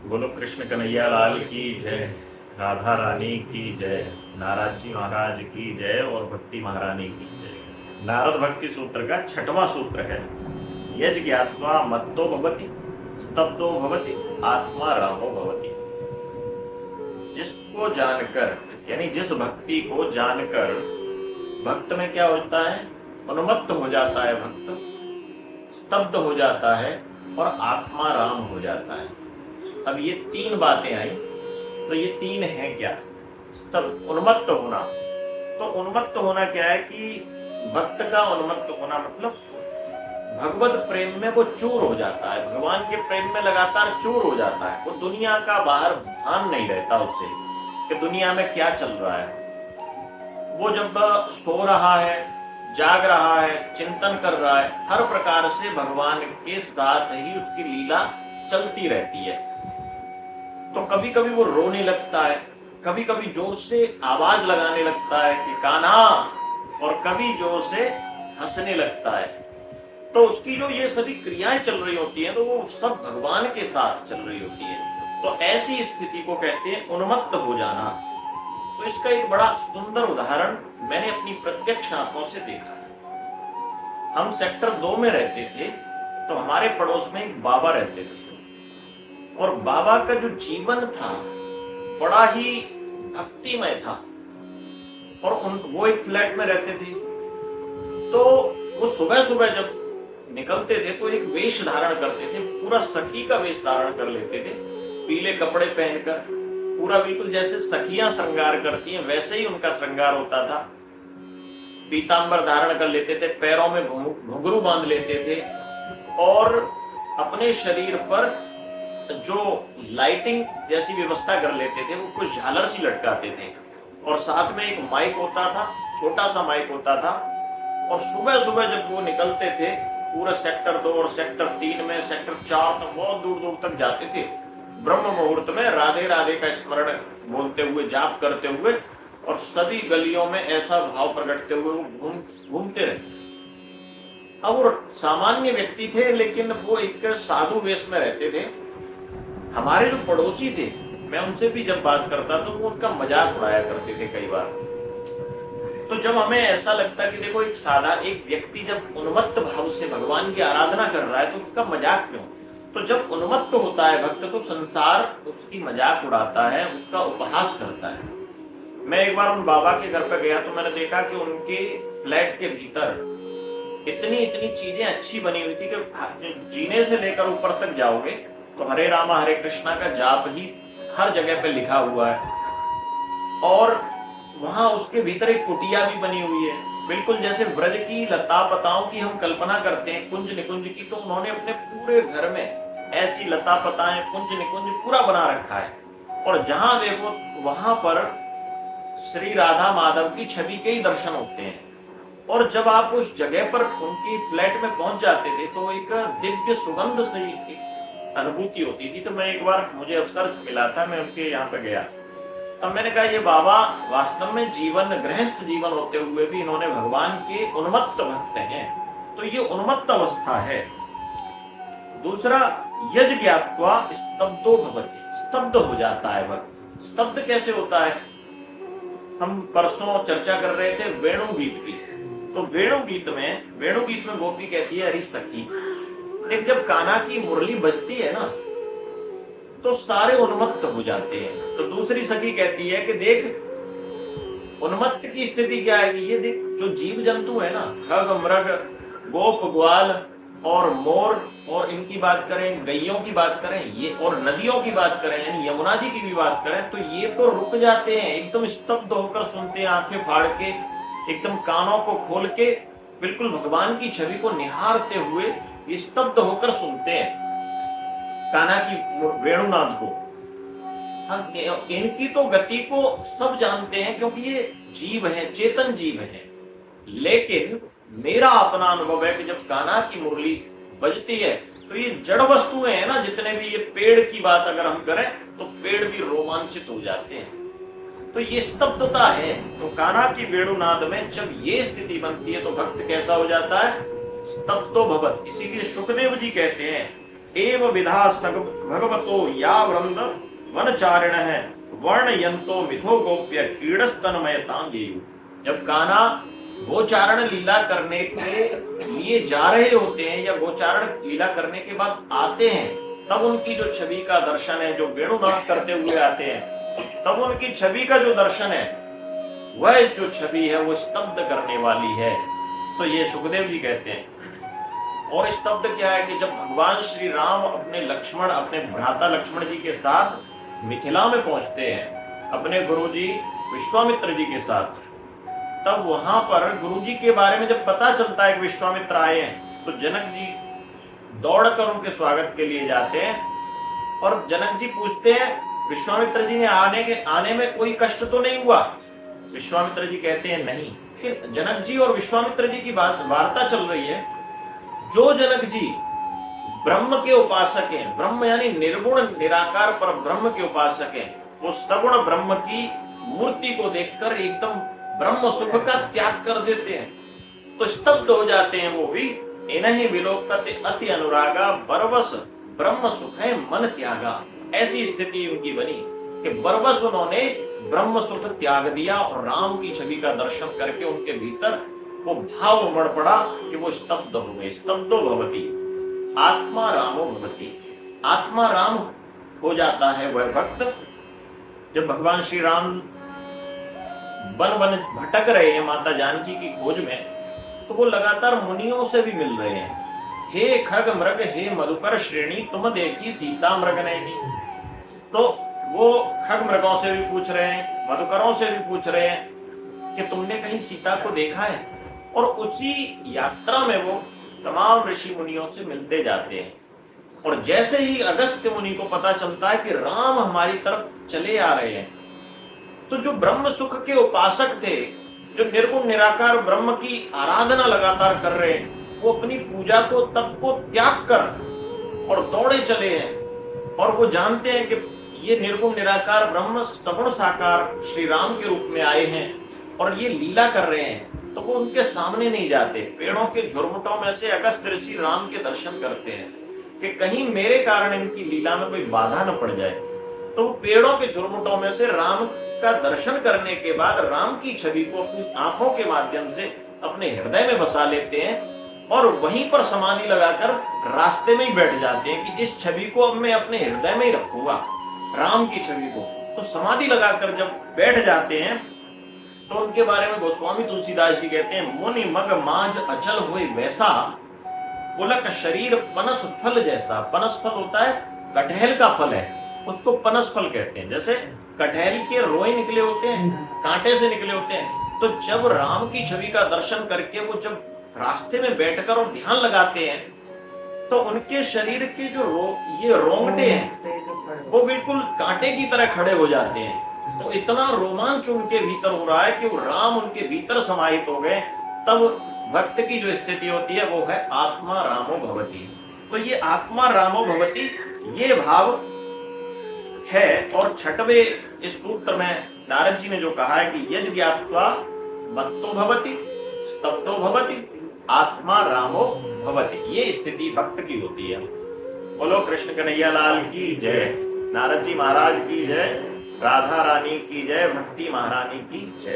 बोलो कृष्ण कन्हैया लाल की जय। राधा रानी की जय। नारद जी महाराज की जय और भक्ति महारानी की जय। नारद भक्ति सूत्र का छठवां सूत्र है, यज ज्ञात्वा मत्तो भवति स्तब्धो भवति आत्मा रामो भवति। जिसको जानकर, यानी जिस भक्ति को जानकर भक्त में क्या होता है, उन्मत्त हो जाता है भक्त, स्तब्ध हो जाता है और आत्मा राम हो जाता है। अब ये तीन बातें आई, तो ये तीन है क्या? स्तब्ध, उन्मत्त होना। तो उन्मत्त होना क्या है कि भक्त का उन्मत्त होना मतलब भगवत प्रेम में वो चूर हो जाता है, भगवान के प्रेम में लगातार चूर हो जाता है। वो दुनिया का बाहर भान नहीं रहता उसे कि दुनिया में क्या चल रहा है। वो जब सो रहा है, जाग रहा है, चिंतन कर रहा है, हर प्रकार से भगवान के साथ ही उसकी लीला चलती रहती है। तो कभी कभी वो रोने लगता है, कभी कभी जोर से आवाज लगाने लगता है कि कान्हा, और कभी जोर से हंसने लगता है। तो उसकी जो ये सभी क्रियाएं चल रही होती हैं, तो वो सब भगवान के साथ चल रही होती है। तो ऐसी स्थिति को कहते हैं उन्मत्त हो जाना। तो इसका एक बड़ा सुंदर उदाहरण मैंने अपनी प्रत्यक्ष आंखों से देखा। हम सेक्टर 2 में रहते थे, तो हमारे पड़ोस में एक बाबा रहते थे, और बाबा का जो जीवन था बड़ा ही भक्तिमय था। और वो एक फ्लैट में रहते थे, तो वो सुबह सुबह जब निकलते थे तो एक वेश धारण करते थे, पूरा सखी का वेश धारण कर लेते थे, पीले कपड़े पहनकर, पूरा बिल्कुल जैसे सखियां श्रृंगार करती हैं वैसे ही उनका श्रृंगार होता था। पीतांबर धारण कर लेते थे, पैरों में घुंघरू बांध लेते थे, और अपने शरीर पर जो लाइटिंग जैसी व्यवस्था कर लेते थे, वो कुछ झालर सी लटकाते थे, और साथ में एक माइक होता था, छोटा सा माइक होता था। और सुबह सुबह जब वो निकलते थे, पूरा सेक्टर 2 और सेक्टर 3 में, सेक्टर 4 तक बहुत दूर दूर तक जाते थे, ब्रह्म मुहूर्त में राधे राधे का स्मरण बोलते हुए, जाप करते हुए, और सभी गलियों में ऐसा भाव प्रकटते हुए वो घूमते रहे। अब वो सामान्य व्यक्ति थे, लेकिन वो एक साधु वेश में रहते थे। हमारे जो पड़ोसी थे, मैं उनसे भी जब बात करता तो वो उनका मजाक उड़ाया करते थे कई बार। तो जब हमें ऐसा लगता कि देखो एक व्यक्ति जब उन्मत्त भाव से भगवान की आराधना कर रहा है, तो उसका मजाक क्यों? तो जब उन्मत्त होता है भक्त, तो संसार उसकी मजाक उड़ाता है, उसका उपहास करता है। मैं एक बार उन बाबा के घर पर गया, तो मैंने देखा कि उनके फ्लैट के भीतर इतनी इतनी चीजें अच्छी बनी हुई थी कि जीने से लेकर ऊपर तक जाओगे तो हरे रामा हरे कृष्णा का जाप ही हर जगह पे लिखा हुआ है। और वहां उसके भीतर एक कुटिया भी बनी हुई है, बिल्कुल जैसे ब्रज की लता पताओं की हम कल्पना करते हैं, कुंज निकुंज की। तो उन्होंने अपने पूरे घर में ऐसी लता पताएं, कुंज निकुंज पूरा बना रखा है। और जहां देखो वहां पर श्री राधा माधव की छवि के ही दर्शन होते हैं। और जब आप उस जगह पर उनकी फ्लैट में पहुंच जाते थे, तो एक दिव्य सुगंध से अनुभूति होती थी। तो मैं एक बार, मुझे अवसर मिला था, मैं उनके यहाँ पे गया, तब मैंने कहा ये बाबा वास्तव में गृहस्थ जीवन होते हुए भी इन्होंने भगवान के उन्मत्त भक्त हैं। तो ये उन्मत्त अवस्था है। दूसरा, यज ज्ञात्वा स्तब्धो भवति, स्तब्ध हो जाता है भक्त। स्तब्ध कैसे होता है? हम परसों चर्चा कर रहे थे वेणु गीत की। तो वेणु गीत में गोपी कहती है, अरे सखी देख, जब कान्हा की मुरली बजती है ना, तो सारे उन्मत्त हो जाते हैं। तो दूसरी सखी कहती है कि देख, उन्मत्त की स्थिति क्या है? ये देख, जो जीव जंतु है ना, खग मृग गोप ग्वाल और मोर, और इनकी बात करें, गैयों की बात करें, ये, और नदियों की बात करें, यानी यमुना जी की भी बात करें, तो ये तो रुक जाते हैं, एकदम स्तब्ध होकर सुनते हैं, आंखें फाड़ के, एकदम कानों को खोल के, बिल्कुल भगवान की छवि को निहारते हुए स्तब्ध होकर सुनते हैं कान्हा की वेणुनाद को। इनकी तो गति को सब जानते हैं, क्योंकि ये जीव है, चेतन जीव है। लेकिन मेरा अपना अनुभव है कि जब कान्हा की मुरली बजती है, तो ये जड़ वस्तुएं हैं ना, जितने भी, ये पेड़ की बात अगर हम करें तो पेड़ भी रोमांचित हो जाते हैं। तो ये स्तब्धता है। तो कान्हा की वेणुनाद में जब ये स्थिति बनती है, तो भक्त कैसा हो जाता है? स्तब्धो भवत। इसीलिए सुखदेव जी कहते हैं एव विधा भगवतो या वृंद वनचारिण है वर्ण यंतो मिथो गोप्य क्रीडस्तनमयतां येयु। जब कान्हा गोचारण लीला करने के लिए जा रहे होते हैं या गोचारण लीला करने के बाद आते हैं, तब उनकी जो छवि का दर्शन है, जो वेणुनाद करते हुए आते हैं, तब उनकी छवि का जो दर्शन है, वह जो छवि है वो स्तब्ध करने वाली है। तो ये सुखदेव जी कहते हैं। और स्तब्ध क्या है कि जब भगवान श्री राम अपने भ्राता लक्ष्मण जी के साथ मिथिला में पहुंचते हैं, अपने गुरुजी विश्वामित्र जी के साथ, तब वहां पर गुरुजी के बारे में जब पता चलता है कि विश्वामित्र आए हैं, तो जनक जी दौड़कर उनके स्वागत के लिए जाते हैं। और जनक जी पूछते हैं विश्वामित्र जी ने आने में कोई कष्ट तो नहीं हुआ? विश्वामित्र जी कहते हैं नहीं। लेकिन जनक जी और विश्वामित्र जी की वार्ता चल रही है। जो जनक जी ब्रह्म के उपासक हैं, ब्रह्म यानी निर्गुण निराकार पर ब्रह्म के उपासक हैं, वो सगुण ब्रह्म की मूर्ति को देखकर एकदम ब्रह्म सुख का त्याग कर देते हैं, तो स्तब्ध हो जाते हैं वो भी। इन्हीं विलोकते अति अनुरागा बरबस ब्रह्म सुख है मन त्यागा। ऐसी स्थिति उनकी बनी कि बरबस उन्होंने ब्रह्म सुख त्याग दिया और राम की छवि का दर्शन करके उनके भीतर वो भाव उमड़ पड़ा कि वो स्तब्ध हो गए। स्तब्धो भवति आत्मा रामो भवति। आत्मा राम हो जाता है वह भक्त जब भगवान श्री राम वन वन भटक रहे हैं माता जानकी की खोज में, तो वो लगातार मुनियों से भी मिल रहे हैं। हे खग मृग हे मधुकर श्रेणी तुम देखी सीता मृग नैनी। तो वो खग मृगों से भी पूछ रहे हैं, मधुकरों से भी पूछ रहे हैं कि तुमने कहीं सीता को देखा है। और उसी यात्रा में वो तमाम ऋषि मुनियों से मिलते जाते हैं। और जैसे ही अगस्त्य मुनि को पता चलता है कि राम हमारी तरफ चले आ रहे हैं, तो जो ब्रह्म सुख के उपासक थे, जो निर्गुण निराकार ब्रह्म की आराधना लगातार कर रहे हैं, वो अपनी पूजा को तप को त्याग कर और दौड़े चले हैं। और वो जानते हैं कि ये निर्गुण निराकार ब्रह्म सगुण साकार श्री राम के रूप में आए हैं और ये लीला कर रहे हैं, तो वो उनके सामने नहीं जाते। पेड़ों के झुरमुटों में से अगस्त ऋषि राम के दर्शन करते हैं कि कहीं मेरे कारण इनकी लीला में कोई बाधा न पड़ जाए। तो वो पेड़ों के झुरमुटों में से राम का दर्शन करने के बाद राम की छवि को अपनी आंखों के माध्यम से अपने हृदय में बसा लेते हैं और वहीं पर समाधि लगाकर रास्ते में ही बैठ जाते हैं कि इस छवि को अब मैं अपने हृदय में ही रखूंगा, राम की छवि को। तो समाधि लगाकर जब बैठ जाते हैं तो उनके बारे में गोस्वामी तुलसीदास जी कहते हैं, मुनि मग मांझ अचल हुए वैसा पुलक शरीर पनस फल जैसा। पनस फल होता है कटहल का फल है, उसको पनस फल कहते हैं। जैसे कटहल के रोए निकले होते हैं, कांटे से निकले होते हैं। तो जब राम की छवि का दर्शन करके वो जब रास्ते में बैठकर और ध्यान लगाते हैं, तो उनके शरीर के जो ये रोंगटे हैं वो बिल्कुल कांटे की तरह खड़े हो जाते हैं। तो इतना रोमांच उनके भीतर हो रहा है कि वो राम उनके भीतर समाहित हो गए। तब भक्त की जो स्थिति होती है वो है आत्मा रामो भवति। तो ये आत्मा रामो भवति ये भाव है। और छठवें इस सूत्र में नारद जी ने जो कहा है कि यज ज्ञात्वा मत्तो भवति स्तब्धो भवति आत्मा रामो भवति, ये स्थिति भक्त की होती है। बोलो कृष्ण कन्हैया लाल की जय, नारद जी महाराज की जय, राधा रानी की जय, भक्ति महारानी की जय।